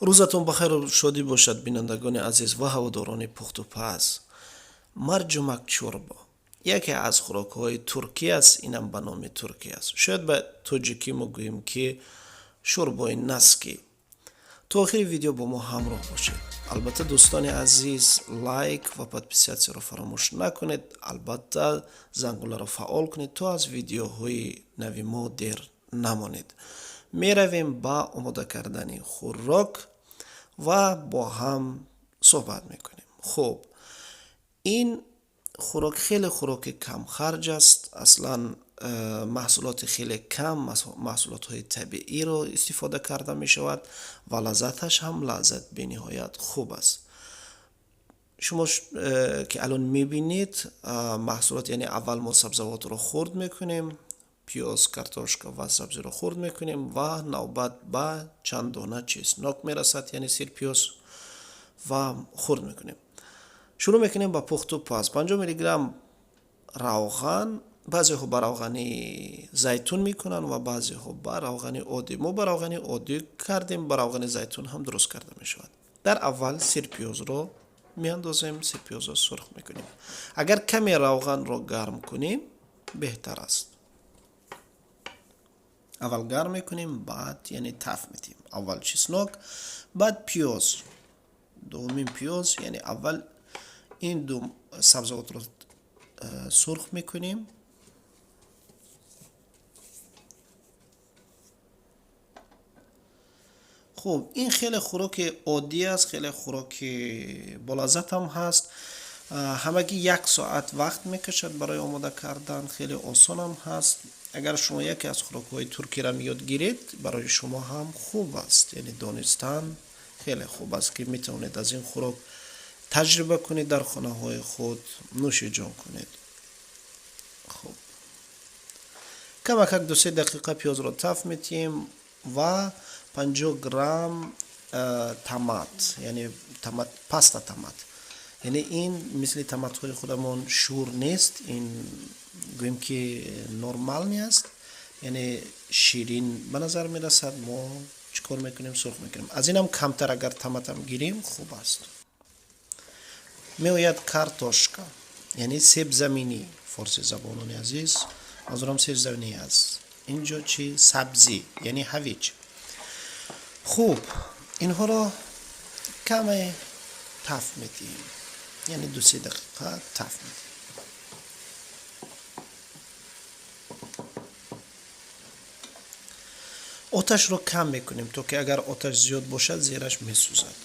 рӯзатон бахайру шодӣ бошад, бинандагони азиз ва ҳаводорони пухтупаз. марҷумак чӯрбо яке аз хӯрокҳои туркӣ аст. Инам ба номи туркӣ аст. шояд ба тоҷикӣ мо гӯем ки шӯрбои наски. то охири видео бо мо ҳамроҳ бошед. албатта дӯстони азиз, лайк ва подписатсияро фаромӯш накунед. албатта зангуларо фаъол кунед то аз видеоҳои нави мо дер намонед. меравем ба омода кардани хӯрок ва бо ҳам суҳбат мекунем. хуб, ин хӯрок хеле хӯроки камхарҷ аст. аслан маҳсулоти хеле кам, маҳсулотҳои табииро истифода карда мешавад ва лаззаташ ҳам лаззат бениҳоят хуб аст. шумо ки алон мебинед маҳсулот, яъне аввал мо сабзавотро хурд мекунем, пиёз, картошка ва сабзиро хурд мекунем ва навбат ба чанд дона чеснок мерасад, яъне сирпиёз ва хурд мекунем. шурӯъ мекунем ба пухту паз. 50 мг равган, баъзеҳо ба равгани зайтун мекунанд ва баъзеҳо ба равгани оддӣ. мо ба равгани оддӣ кардем, ба равгани зайтун ҳам дуруст карда мешавад. дар аввал сирпиёзро меандозем, сирпиёзро сурх мекунем. агар каме равганро гарм кунем беҳтар аст. аввал гарм мекунем, баъд яъне таф медиҳем. аввал чеснок, баъд пиёз, дуввумин пиёз, яъне аввал ин ду сабзавотро сурх мекунем. хуб, ин хеле хӯроки оддӣ аст, хеле хӯроки болаззат ҳам ҳаст. ҳамагӣ 1 соат вақт мекашад барои омода кардан. хеле осон ҳам ҳаст. агар шумо яке аз хӯрокҳои туркиро ёд гиред, барои шумо ҳам хуб аст. яъне донистан хеле хуб аст ки метавонед аз ин хӯрок таҷриба кунед, дар хонаҳои худ нӯшиҷон кунед. хуб, камакак 2-3 дақиқа пиёзро таф метиҳем ва 50 грамм томат, яъне паста томат. яъне ин мисли томатҳои худамон шӯр нест, ин гӯем ки нормални аст, яъне ширин ба назар мерасад. мо чӣ кор мекунем? сурх мекунем. аз инам камтар агар томатам гирем хуб аст. меояд картошка, яъне себзаминӣ, форси забонони азиз, манзурам себзаминӣ аст. инҷо чӣ? сабзи, яъне ҳавиҷ. хуб, инҳоро каме таф медиҳем, яъне 2-3 дақиқа таф медиҳем. оташро кам мекунем, то ки агар оташ зиёд бошад зераш месӯзад.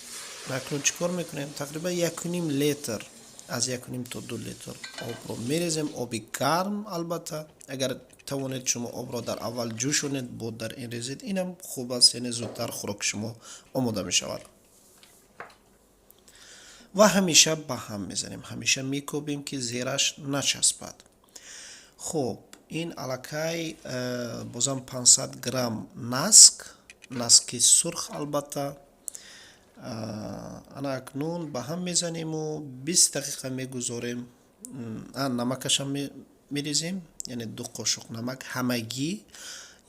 акнун чӣ кор мекунем? тақрибан 1.5 литр, аз 1.5 то 2 литр обро мерезем. оби гарм албатта. агар тавонед шумо обро дар аввал ҷӯшонед, бод дар ин резед, инам хуб аст, яъне зудтар хӯроки шумо омода мешавад. ва ҳамеша ба ҳам мезанем, ҳамеша мекобем ки зераш начаспад. хуб, ин аллакай бозам 500 грамм наск, наски сурх албатта. ана акнун ба ҳам мезанему 20 дақиқа мегузорем. намакашам мерезем, яъне 2 қошуқ намак ҳамагӣ.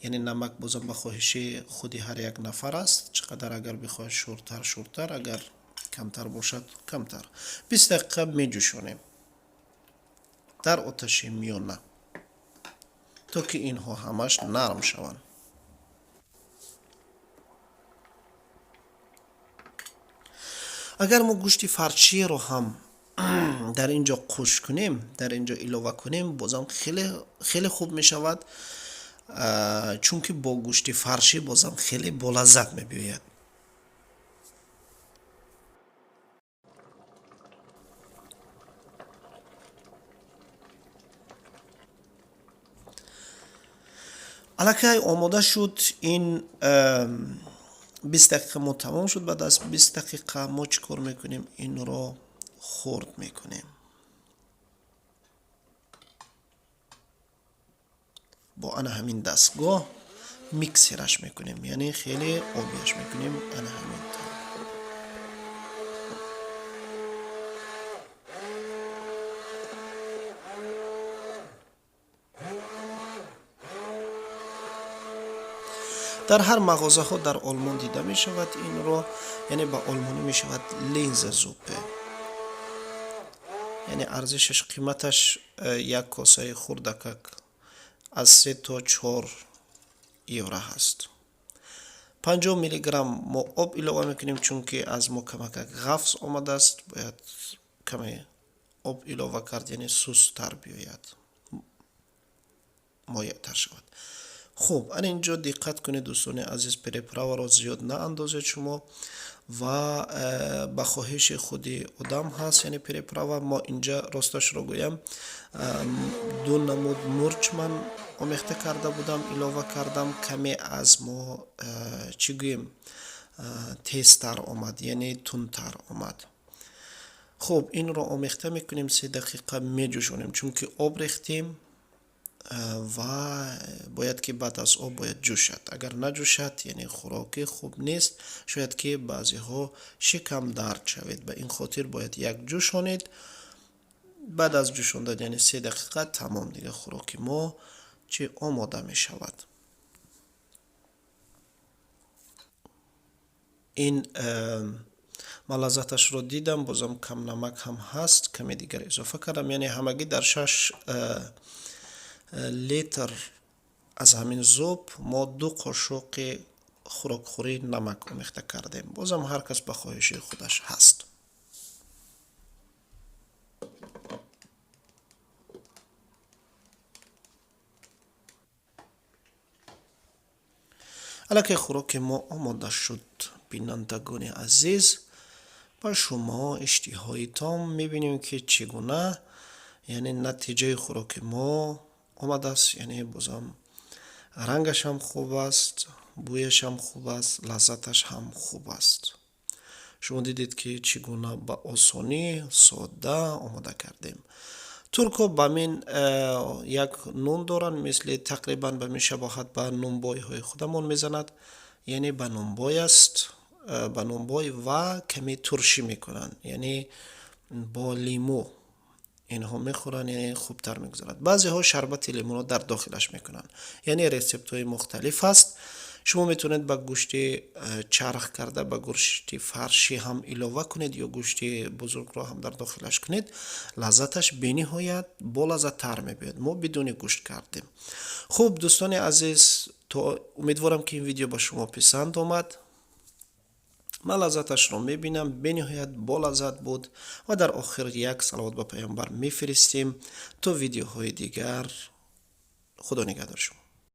яъне намак бозам ба хоҳиши худи ҳар як нафар аст. чӣ қадар агар бихоҳед шӯртар шӯртар, агар камтар бошад камтар. 20 дақиқа меҷӯшонем дар оташи миёна, то ки инҳо ҳамаш нарм шаванд. агар мо гӯшти фарчиеро ҳам дар инҷо қуш кунем, дар инҷо илова кунем, бозам хеле хуб мешавад, чунки бо гӯшти фаршӣ бозам хеле болаззат мебиёяд. аллакай омода шуд. ин 20 дақиқа мо тамом шуд. баъд аз 20 дақиқа мо чӣ кор мекунем? инро хурд мекунем. бо ана ҳамин дастгоҳ миксераш мекунем, яъне хеле обияш мекунем. ана ҳамин тавр. дар ҳар мағозаҳо дар олмон дида мешавад инро, яъне ба олмонӣ мешавад лензелсупе. яъне арзишаш қиматаш як косаи хурдакак аз 3 то 4 евро ҳаст. 50 миллиграмм мо об илова мекунем, чунки аз мо камакак ғафз омадааст, бояд каме об илова кард, яъне сустар биёяд, моятар шавад. хуб, ан инҷо диққат кунед дӯстони азиз, приправаро зиёд наандозед шумо ва ба хоҳиши худи одам ҳаст. яъне приправа мо инҷа росташро гӯям 2 намуд мурч ман омехта карда будам, илова кардам, каме аз мо чӣ гӯем тезтар омад, яъне тунтар омад. хуб, инро омехта мекунем, 3 дақиқа меҷӯшонем, чунки об рехтем ва бояд ки баъд аз об бояд ҷӯшад. агар наҷӯшад, яъне хӯроки хуб нест, шояд ки баъзеҳо шикам дард шавед. ба ин хотир бояд як ҷӯшонед. баъд аз ҷӯшондан, яъне 3 дақиқа, тамом дига хӯроки мо чӣ омода мешавад. ин ман лаззаташро дидам, бозам кам намак ҳам ҳаст, каме дигар изофа кардам, яъне ҳамагӣ дар 6 литр аз ҳамин зӯб мо 2 қошуқи хурокхури намак омехта кардем. бозам ҳар кас ба хоҳиши худаш ҳаст. аллакай хӯроки мо омода шуд. бинандагони азиз, ба шумо иштиҳоитон мебинем ки чӣ гуна яъне натиҷаи хӯроки мо омадааст. яъне бозам рангаш ҳам хуб аст, бӯяш ҳам хуб аст, лаззаташ ҳам хуб аст. шумо дидед ки чӣ гуна ба осонӣ содда омода кардем. турко ба мин як нун доранд, мисли тақрибан ба мешабоҳад ба нунбойҳои худамон мезанад, яъне ба нунбой аст, ба нунбой ва каме туршӣ мекунанд, яъне бо лимӯ инҳо мехӯранд, яъне хубтар мегузарад. баъзеҳо шарбати лимӯро дар дохилаш мекунанд, яъне рецептҳои мухталиф аст. шумо метавонед ба гӯшти чарх карда, ба гӯшти фаршӣ ҳам илова кунед, ё гӯшти бузургро ҳам дар дохилаш кунед. лаззаташ бениҳоят болаззаттар мебиёд. мо бидуни гӯшт кардем. хуб, дӯстони азиз, то умедворам ки ин видео ба шумо писанд омад. ман лаззаташро мебинам, бениҳоят болаззат буд ва дар охир як саловот ба паёмбар мефиристем. то видеоҳои дигар, худо нигаҳдор шумо.